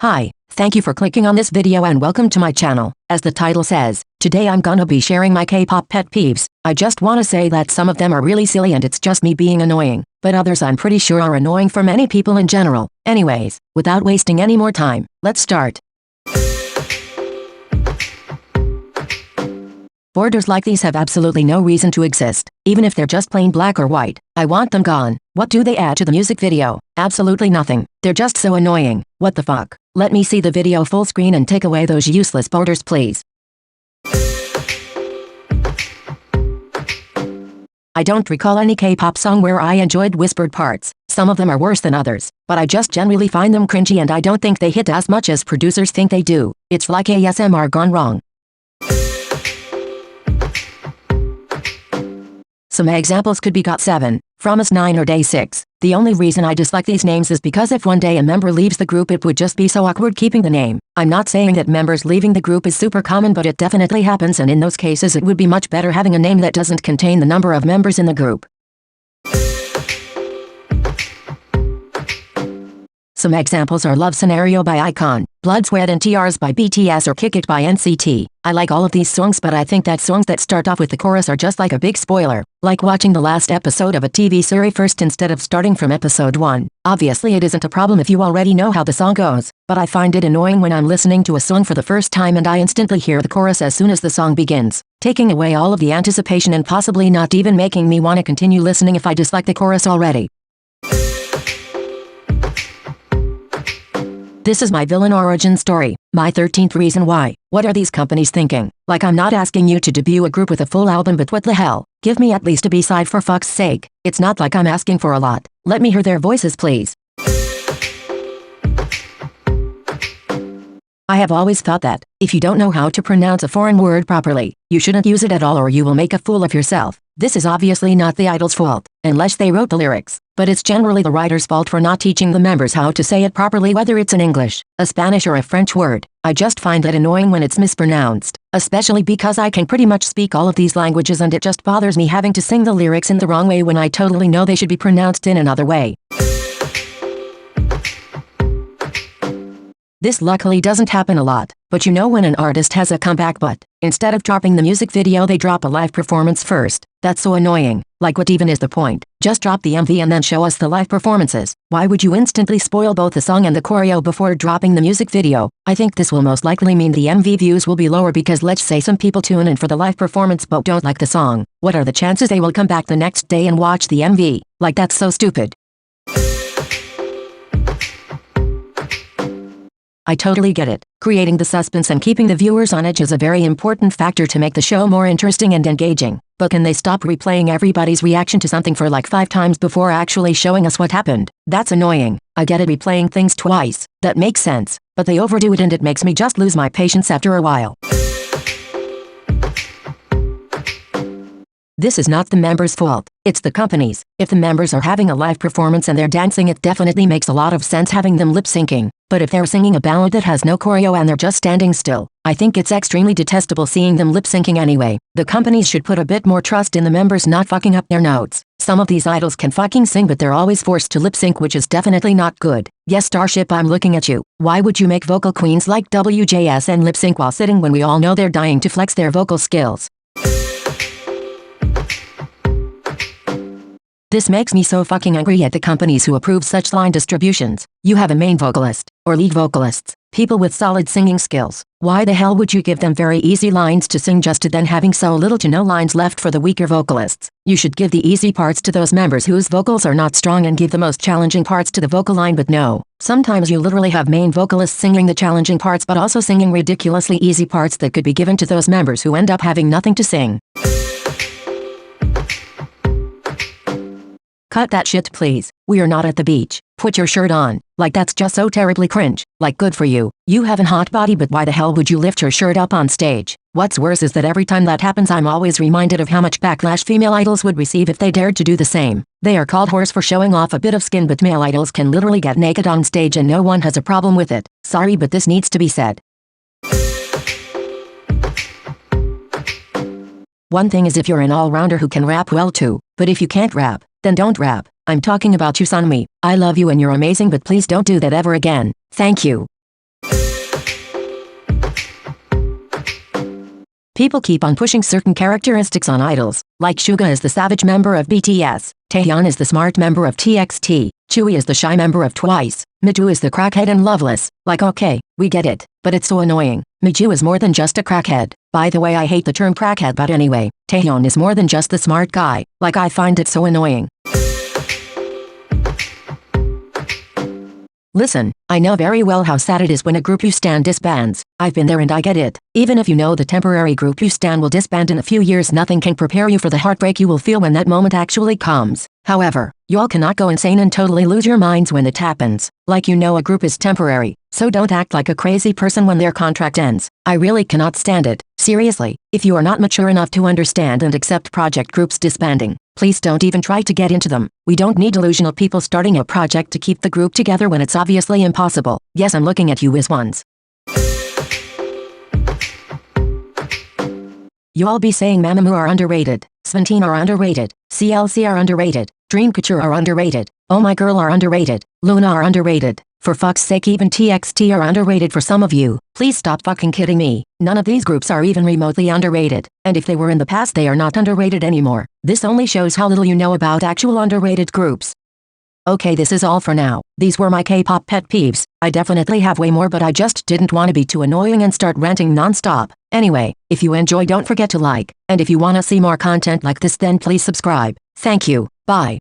Hi, thank you for clicking on this video and welcome to my channel. As the title says, today I'm gonna be sharing my K-pop pet peeves. I just wanna say that some of them are really silly and it's just me being annoying, but others I'm pretty sure are annoying for many people in general. Anyways, without wasting any more time, let's start. Borders like these have absolutely no reason to exist, even if they're just plain black or white. I want them gone. What do they add to the music video? Absolutely nothing. They're just so annoying. What the fuck? Let me see the video full screen and take away those useless borders, please. I don't recall any K-pop song where I enjoyed whispered parts. Some of them are worse than others, but I just generally find them cringy and I don't think they hit as much as producers think they do. It's like ASMR gone wrong. Some examples could be GOT7, Promise 9 or Day 6. The only reason I dislike these names is because if one day a member leaves the group it would just be so awkward keeping the name. I'm not saying that members leaving the group is super common, but it definitely happens, and in those cases it would be much better having a name that doesn't contain the number of members in the group. Some examples are Love Scenario by iKON, Blood, Sweat and Tears by BTS, or Kick It by NCT. I like all of these songs, but I think that songs that start off with the chorus are just like a big spoiler, like watching the last episode of a TV series first instead of starting from episode 1. Obviously it isn't a problem if you already know how the song goes, but I find it annoying when I'm listening to a song for the first time and I instantly hear the chorus as soon as the song begins, taking away all of the anticipation and possibly not even making me want to continue listening if I dislike the chorus already. This is my villain origin story, my 13th reason why. What are these companies thinking? Like, I'm not asking you to debut a group with a full album, but what the hell? Give me at least a B-side for fuck's sake. It's not like I'm asking for a lot. Let me hear their voices, please. I have always thought that, if you don't know how to pronounce a foreign word properly, you shouldn't use it at all or you will make a fool of yourself. This is obviously not the idol's fault, unless they wrote the lyrics, but it's generally the writer's fault for not teaching the members how to say it properly, whether it's an English, a Spanish or a French word. I just find it annoying when it's mispronounced, especially because I can pretty much speak all of these languages and it just bothers me having to sing the lyrics in the wrong way when I totally know they should be pronounced in another way. This luckily doesn't happen a lot, but you know when an artist has a comeback but, instead of dropping the music video they drop a live performance first. That's so annoying. Like, what even is the point? Just drop the MV and then show us the live performances. Why would you instantly spoil both the song and the choreo before dropping the music video? I think this will most likely mean the MV views will be lower because let's say some people tune in for the live performance but don't like the song. What are the chances they will come back the next day and watch the MV? Like, that's so stupid. I totally get it. Creating the suspense and keeping the viewers on edge is a very important factor to make the show more interesting and engaging. But can they stop replaying everybody's reaction to something for like 5 times before actually showing us what happened? That's annoying. I get it, replaying things twice. That makes sense. But they overdo it and it makes me just lose my patience after a while. This is not the members' fault, it's the company's. If the members are having a live performance and they're dancing, it definitely makes a lot of sense having them lip-syncing. But if they're singing a ballad that has no choreo and they're just standing still, I think it's extremely detestable seeing them lip-syncing anyway. The companies should put a bit more trust in the members not fucking up their notes. Some of these idols can fucking sing but they're always forced to lip-sync, which is definitely not good. Yes, Starship, I'm looking at you. Why would you make vocal queens like WJSN lip-sync while sitting when we all know they're dying to flex their vocal skills? This makes me so fucking angry at the companies who approve such line distributions. You have a main vocalist, or lead vocalists, people with solid singing skills. Why the hell would you give them very easy lines to sing just to then having so little to no lines left for the weaker vocalists? You should give the easy parts to those members whose vocals are not strong and give the most challenging parts to the vocal line, but no. Sometimes you literally have main vocalists singing the challenging parts but also singing ridiculously easy parts that could be given to those members who end up having nothing to sing. Cut that shit, please. We are not at the beach. Put your shirt on. Like, that's just so terribly cringe. Like, good for you. You have a hot body, but why the hell would you lift your shirt up on stage? What's worse is that every time that happens I'm always reminded of how much backlash female idols would receive if they dared to do the same. They are called whores for showing off a bit of skin, but male idols can literally get naked on stage and no one has a problem with it. Sorry, but this needs to be said. One thing is if you're an all-rounder who can rap well too, but if you can't rap, then don't rap. I'm talking about you, Sunmi. I love you and you're amazing, but please don't do that ever again. Thank you. People keep on pushing certain characteristics on idols, like Suga is the savage member of BTS, Taehyun is the smart member of TXT, Chewie is the shy member of Twice, Miju is the crackhead and loveless. Like okay, we get it, but it's so annoying. Miju is more than just a crackhead. By the way, I hate the term crackhead, but anyway, Taehyun is more than just the smart guy. Like I find it so annoying. Listen, I know very well how sad it is when a group you stan disbands. I've been there and I get it. Even if you know the temporary group you stan will disband in a few years, nothing can prepare you for the heartbreak you will feel when that moment actually comes. However, y'all cannot go insane and totally lose your minds when it happens. Like you know a group is temporary, so don't act like a crazy person when their contract ends. I really cannot stand it. Seriously, if you are not mature enough to understand and accept project groups disbanding, please don't even try to get into them. We don't need delusional people starting a project to keep the group together when it's obviously impossible. Yes, I'm looking at you as ones. You all be saying Mamamoo are underrated, Seventeen are underrated, CLC are underrated, Dreamcatcher are underrated, Oh My Girl are underrated, Luna are underrated. For fuck's sake, even TXT are underrated for some of you. Please stop fucking kidding me. None of these groups are even remotely underrated, and if they were in the past they are not underrated anymore. This only shows how little you know about actual underrated groups. Okay, this is all for now. These were my K-pop pet peeves. I definitely have way more, but I just didn't want to be too annoying and start ranting non-stop. Anyway, if you enjoy, don't forget to like, and if you want to see more content like this, then please subscribe. Thank you. Bye.